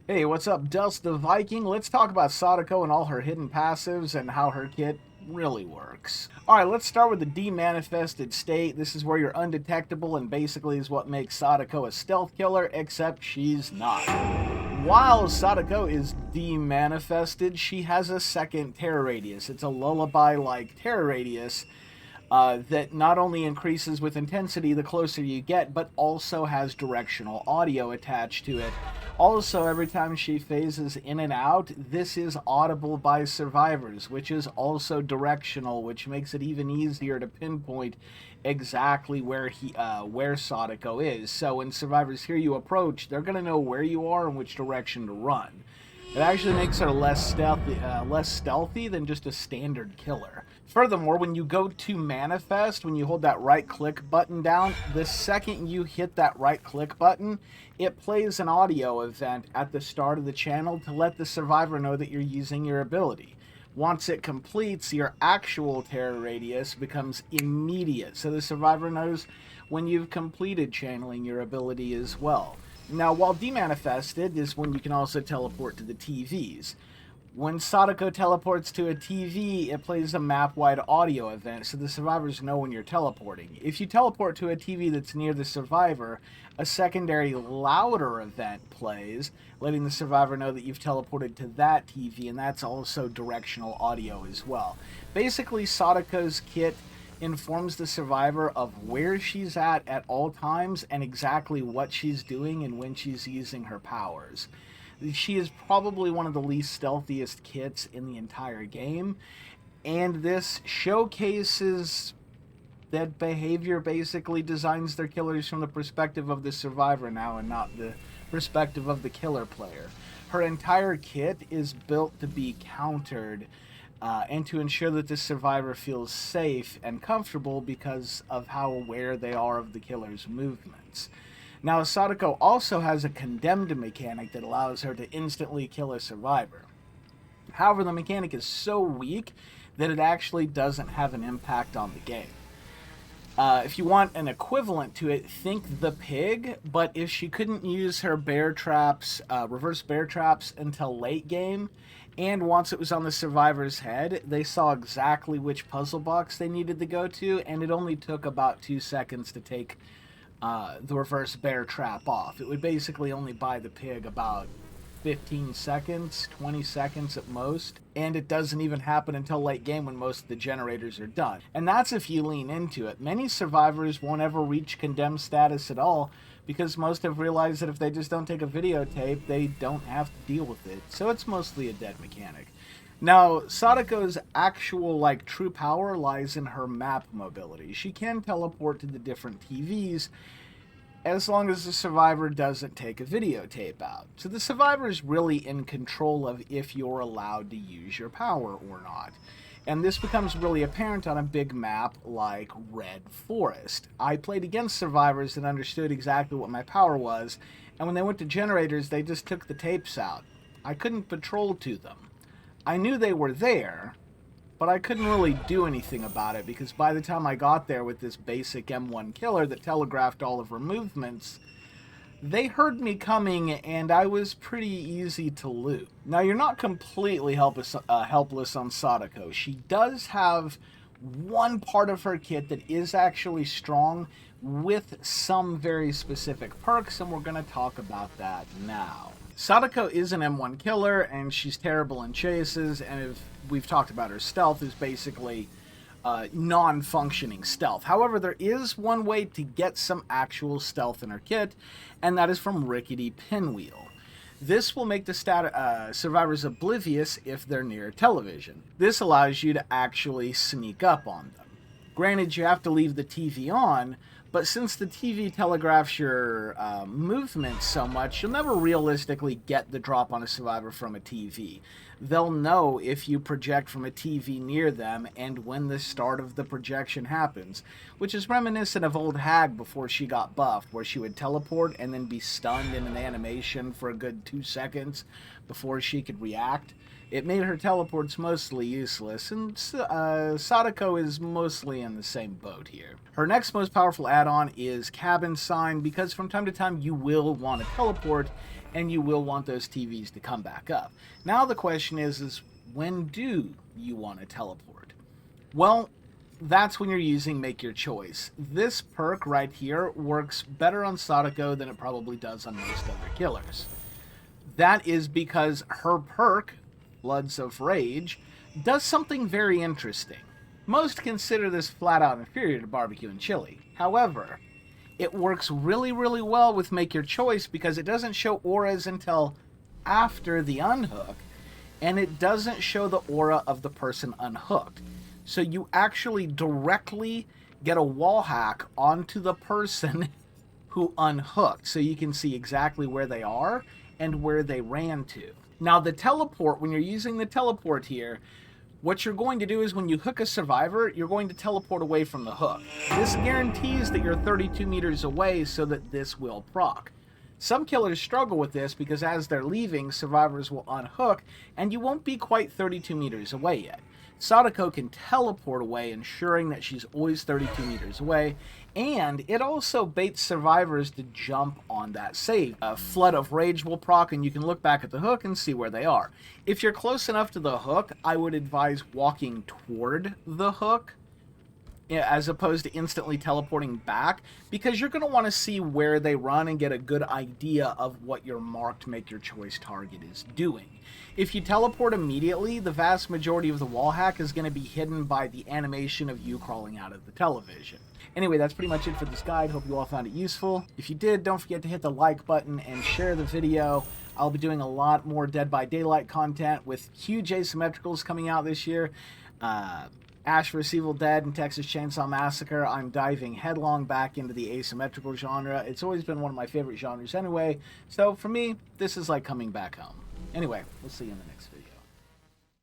Hey, what's up, Dust the Viking? Let's talk about Sadako and all her hidden passives and how her kit really works. Alright, let's start with the demanifested state. This is where you're undetectable and basically is what makes Sadako a stealth killer, except she's not. While Sadako is demanifested, she has a second terror radius. It's a lullaby-like terror radius that not only increases with intensity the closer you get, but also has directional audio attached to it. Also, every time she phases in and out, this is audible by survivors, which is also directional, which makes it even easier to pinpoint exactly where Sadako is. So when survivors hear you approach, they're going to know where you are and which direction to run. It actually makes her less stealthy than just a standard killer. Furthermore, when you go to manifest, when you hold that right-click button down, the second you hit that right-click button, it plays an audio event at the start of the channel to let the survivor know that you're using your ability. Once it completes, your actual terror radius becomes immediate, so the survivor knows when you've completed channeling your ability as well. Now, while demanifested is when you can also teleport to the TVs. When Sadako teleports to a TV, it plays a map-wide audio event, so the survivors know when you're teleporting. If you teleport to a TV that's near the survivor, a secondary, louder event plays, letting the survivor know that you've teleported to that TV, and that's also directional audio as well. Basically, Sadako's kit informs the survivor of where she's at all times and exactly what she's doing and when she's using her powers. She is probably one of the least stealthiest kits in the entire game, and this showcases that behavior basically designs their killers from the perspective of the survivor now and not the perspective of the killer player. Her entire kit is built to be countered and to ensure that the survivor feels safe and comfortable because of how aware they are of the killer's movements. Now, Sadako also has a condemned mechanic that allows her to instantly kill a survivor. However, the mechanic is so weak that it actually doesn't have an impact on the game. If you want an equivalent to it, think the pig, but if she couldn't use her bear traps, reverse bear traps until late game, and once it was on the survivor's head, they saw exactly which puzzle box they needed to go to, and it only took about 2 seconds to take the reverse bear trap off. It would basically only buy the pig about 15 seconds, 20 seconds at most, and it doesn't even happen until late game when most of the generators are done. And that's if you lean into it. Many survivors won't ever reach condemned status at all because most have realized that if they just don't take a videotape, they don't have to deal with it. So it's mostly a dead mechanic. Now, Sadako's actual, true power lies in her map mobility. She can teleport to the different TVs as long as the survivor doesn't take a videotape out. So the survivor is really in control of if you're allowed to use your power or not. And this becomes really apparent on a big map like Red Forest. I played against survivors that understood exactly what my power was, and when they went to generators, they just took the tapes out. I couldn't patrol to them. I knew they were there, but I couldn't really do anything about it because by the time I got there with this basic M1 killer that telegraphed all of her movements, they heard me coming and I was pretty easy to loot. Now, you're not completely helpless on Sadako. She does have one part of her kit that is actually strong with some very specific perks, and we're going to talk about that now. Sadako is an M1 killer, and she's terrible in chases, and if we've talked about her stealth is basically non-functioning stealth. However, there is one way to get some actual stealth in her kit, and that is from Rickety Pinwheel. This will make the survivors oblivious if they're near television. This allows you to actually sneak up on them. Granted, you have to leave the TV on, but since the TV telegraphs your movement so much, you'll never realistically get the drop on a survivor from a TV. They'll know if you project from a TV near them and when the start of the projection happens, which is reminiscent of old Hag before she got buffed, where she would teleport and then be stunned in an animation for a good 2 seconds before she could react. It made her teleports mostly useless, and Sadako is mostly in the same boat here. Her next most powerful add-on is Cabin Sign, because from time to time you will want to teleport, and you will want those TVs to come back up. Now the question is when do you want to teleport? Well, that's when you're using Make Your Choice. This perk right here works better on Sadako than it probably does on most other killers. That is because her perk, Floods of Rage, does something very interesting. Most consider this flat out inferior to barbecue and chili. However, it works really, really well with Make Your Choice because it doesn't show auras until after the unhook, and it doesn't show the aura of the person unhooked. So you actually directly get a wall hack onto the person who unhooked, so you can see exactly where they are and where they ran to. Now the teleport, when you're using the teleport here, what you're going to do is when you hook a survivor, you're going to teleport away from the hook. This guarantees that you're 32 meters away so that this will proc. Some killers struggle with this because as they're leaving, survivors will unhook and you won't be quite 32 meters away yet. Sadako can teleport away, ensuring that she's always 32 meters away, and it also baits survivors to jump on that save. A Flood of Rage will proc, and you can look back at the hook and see where they are. If you're close enough to the hook, I would advise walking toward the hook, as opposed to instantly teleporting back, because you're going to want to see where they run and get a good idea of what your marked Make Your Choice target is doing. If you teleport immediately, the vast majority of the wall hack is going to be hidden by the animation of you crawling out of the television. Anyway, that's pretty much it for this guide. Hope you all found it useful. If you did, don't forget to hit the like button and share the video. I'll be doing a lot more Dead by Daylight content with huge asymmetricals coming out this year. Ash vs. Evil Dead and Texas Chainsaw Massacre. I'm diving headlong back into the asymmetrical genre. It's always been one of my favorite genres anyway, so for me, this is like coming back home. Anyway, we'll see you in the next video.